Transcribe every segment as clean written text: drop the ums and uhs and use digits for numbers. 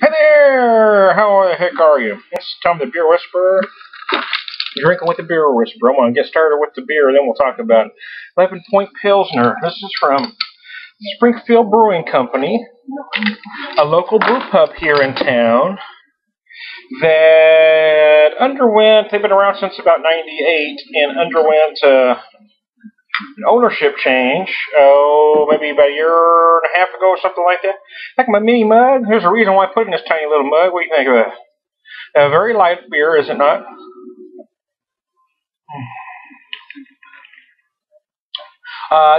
Hey there! How the heck are you? It's Tom the Beer Whisperer. Drinking with the Beer Whisperer. I'm going to get started with the beer, then we'll talk about it. 11-point Pilsner. This is from Springfield Brewing Company, a local brew pub here in town that they've been around since about 98 and underwent an ownership change, maybe about a year and a half ago or something like that. Like my mini mug. There's a reason why I put it in this tiny little mug. What do you think of it? A very light beer, is it not?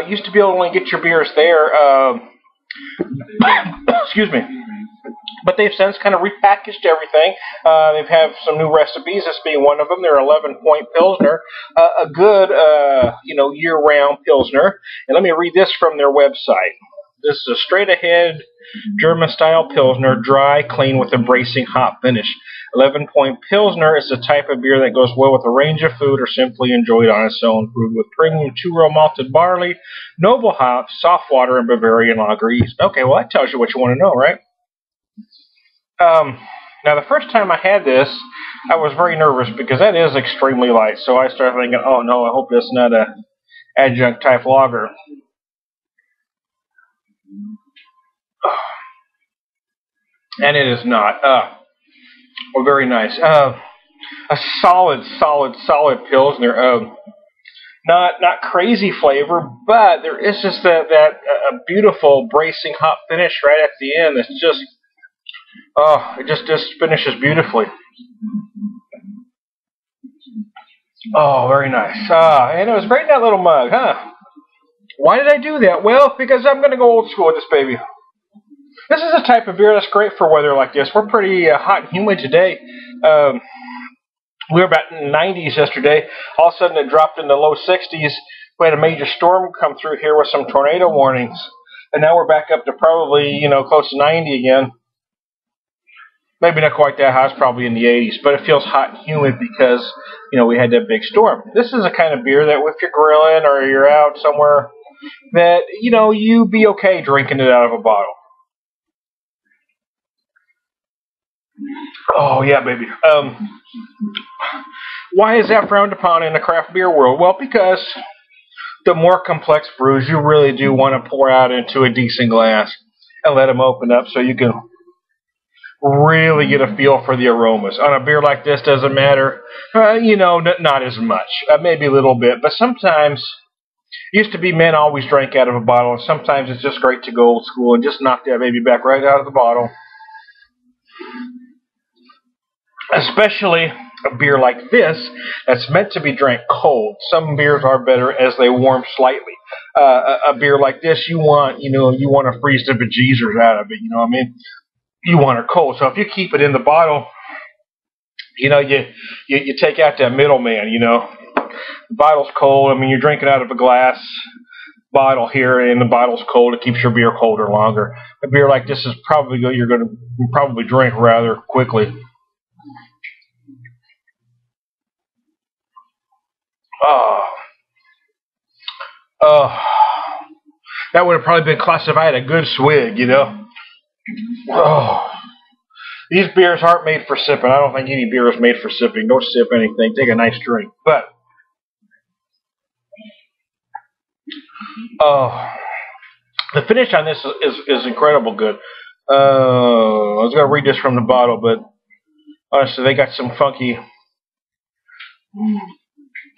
Used to be able to only get your beers there. Excuse me. But they've since kind of repackaged everything. They've have some new recipes, this being one of them. They're 11-point Pilsner, a good, year-round Pilsner. And let me read this from their website. This is a straight-ahead German-style Pilsner, dry, clean, with a bracing hop finish. 11-point Pilsner is the type of beer that goes well with a range of food or simply enjoyed on its own. Brewed with premium two-row malted barley, noble hops, soft water, and Bavarian lager yeast. Okay, well, that tells you what you want to know, right? Now, the first time I had this, I was very nervous because that is extremely light. So I started thinking, oh no, I hope it's not a adjunct type lager. And it is not. Very nice. A solid Pilsner. Not crazy flavor, but there is just that beautiful bracing hop finish right at the end. It's just, it just finishes beautifully. Oh, very nice. And it was great in that little mug, huh? Why did I do that? Well, because I'm going to go old school with this baby. This is a type of beer that's great for weather like this. We're pretty hot and humid today. We were about in the 90s yesterday. All of a sudden it dropped in the low 60s. We had a major storm come through here with some tornado warnings. And now we're back up to probably, close to 90 again. Maybe not quite that hot. It's probably in the 80s. But it feels hot and humid because, we had that big storm. This is a kind of beer that if you're grilling or you're out somewhere, that, you'd be okay drinking it out of a bottle. Oh, yeah, baby. Why is that frowned upon in the craft beer world? Well, because the more complex brews, you really do want to pour out into a decent glass and let them open up so you can really get a feel for the aromas. On a beer like this, doesn't matter. Not as much. Maybe a little bit. But sometimes, used to be men always drank out of a bottle. And sometimes it's just great to go old school and just knock that baby back right out of the bottle. Especially a beer like this that's meant to be drank cold. Some beers are better as they warm slightly. A beer like this, you want to freeze the bejesus out of it. You know what I mean? You want it cold. So if you keep it in the bottle, you take out that middleman. The bottle's cold. I mean, you're drinking out of a glass bottle here, and the bottle's cold. It keeps your beer colder longer. A beer like this is probably you're going to probably drink rather quickly. That would have probably been classified a good swig, These beers aren't made for sipping. I don't think any beer is made for sipping. Don't sip anything. Take a nice drink. But, the finish on this is incredible good. I was going to read this from the bottle, but honestly, they got some funky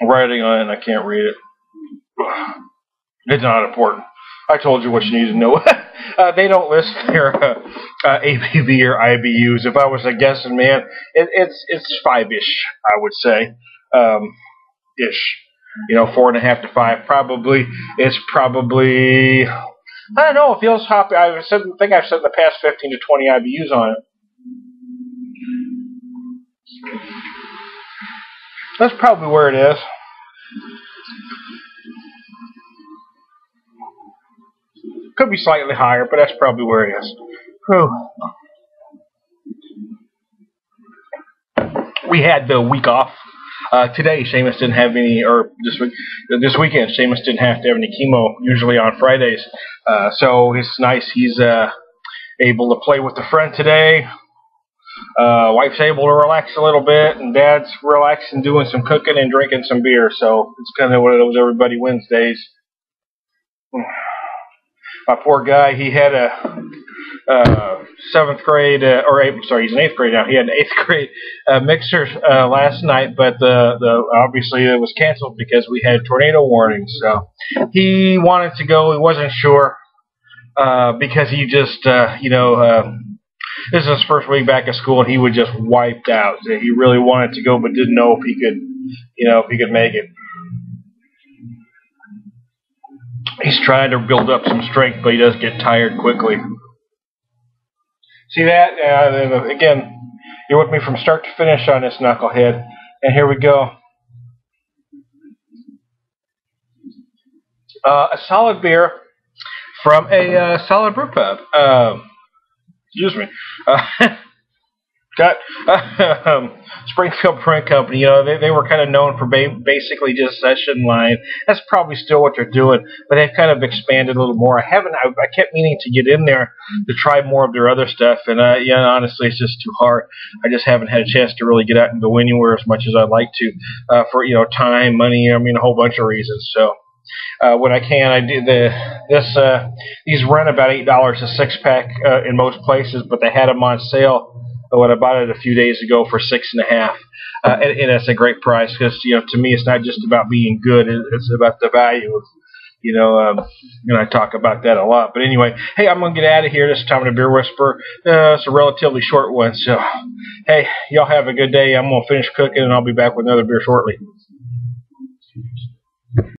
writing on it, and I can't read it. It's not important. I told you what you need to know. They don't list their ABV or IBUs. If I was a guessing man, it's 5-ish, I would say. Ish. 4.5 to 5. Probably. It's probably, I don't know, it feels hoppy. I think I've said in the past 15 to 20 IBUs on it. That's probably where it is. Could be slightly higher, but that's probably where it is. Whew. We had the week off. Today, Seamus didn't have any, or this weekend, Seamus didn't have to have any chemo, usually on Fridays. So it's nice he's able to play with a friend today. Wife's able to relax a little bit, and Dad's relaxing, doing some cooking and drinking some beer. So it's kind of one of those everybody Wednesdays. My poor guy, he had a seventh grade, he's in eighth grade now. He had an eighth grade mixer last night, but the obviously it was canceled because we had tornado warnings. So he wanted to go. He wasn't sure because he just, this is his first week back at school, and he was just wiped out. So he really wanted to go, but didn't know if he could make it. He's trying to build up some strength, but he does get tired quickly. See that? Again, you're with me from start to finish on this knucklehead. And here we go. A solid beer from a solid brew pub. Excuse me. Got Springfield Brewing Company. They were kind of known for basically just session line. That's probably still what they're doing, but they've kind of expanded a little more. I kept meaning to get in there to try more of their other stuff, and honestly, it's just too hard. I just haven't had a chance to really get out and go anywhere as much as I'd like to, for time, money. I mean, a whole bunch of reasons. So. When I can, I do these run about $8 a 6-pack in most places, but they had them on sale when I bought it a few days ago for $6.50, and it's a great price because to me it's not just about being good; it's about the value of I talk about that a lot. But anyway, hey, I'm gonna get out of here this time in the Beer Whisperer. It's a relatively short one, so hey, y'all have a good day. I'm gonna finish cooking, and I'll be back with another beer shortly.